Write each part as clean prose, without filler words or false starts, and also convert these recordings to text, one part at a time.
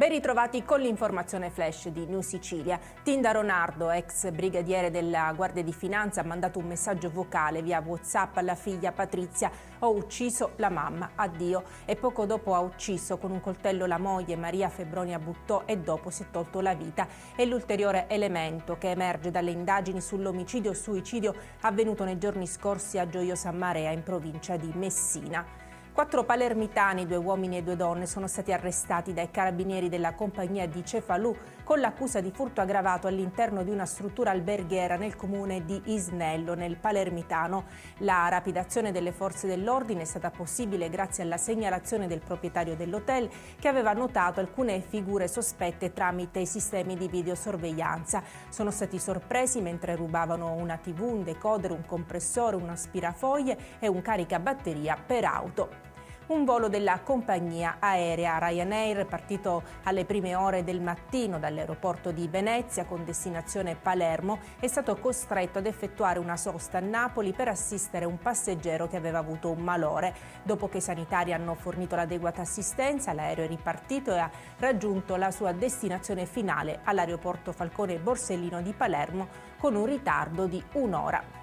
Ben ritrovati con l'informazione flash di New Sicilia. Tinda Ronardo, ex brigadiere della Guardia di Finanza, ha mandato un messaggio vocale via WhatsApp alla figlia Patrizia: "Ho ucciso la mamma, addio". E poco dopo ha ucciso con un coltello la moglie Maria Febronia Buttò e dopo si è tolto la vita. È l'ulteriore elemento che emerge dalle indagini sull'omicidio-suicidio avvenuto nei giorni scorsi a Gioio San Marea, in provincia di Messina. 4 palermitani, 2 uomini e 2 donne, sono stati arrestati dai carabinieri della compagnia di Cefalù con l'accusa di furto aggravato all'interno di una struttura alberghiera nel comune di Isnello, nel Palermitano. La rapidazione delle forze dell'ordine è stata possibile grazie alla segnalazione del proprietario dell'hotel, che aveva notato alcune figure sospette tramite i sistemi di videosorveglianza. Sono stati sorpresi mentre rubavano una TV, un decoder, un compressore, un aspirafoglie e un caricabatteria per auto. Un volo della compagnia aerea Ryanair, partito alle prime ore del mattino dall'aeroporto di Venezia con destinazione Palermo, è stato costretto ad effettuare una sosta a Napoli per assistere un passeggero che aveva avuto un malore. Dopo che i sanitari hanno fornito l'adeguata assistenza, l'aereo è ripartito e ha raggiunto la sua destinazione finale all'aeroporto Falcone Borsellino di Palermo con un ritardo di un'ora.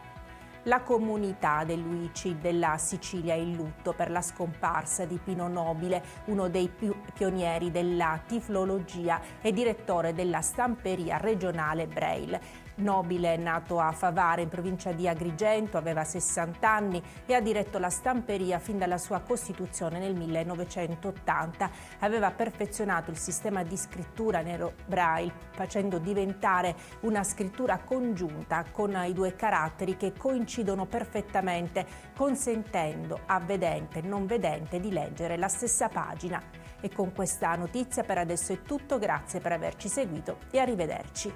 La comunità dell'UICI della Sicilia è in lutto per la scomparsa di Pino Nobile, uno dei pionieri della tiflologia e direttore della stamperia regionale Braille. Nobile, nato a Favara in provincia di Agrigento, aveva 60 anni e ha diretto la stamperia fin dalla sua costituzione nel 1980. Aveva perfezionato il sistema di scrittura nero Braille, facendo diventare una scrittura congiunta con i 2 caratteri che coincidono perfettamente, consentendo a vedente e non vedente di leggere la stessa pagina. E con questa notizia per adesso è tutto, grazie per averci seguito e arrivederci.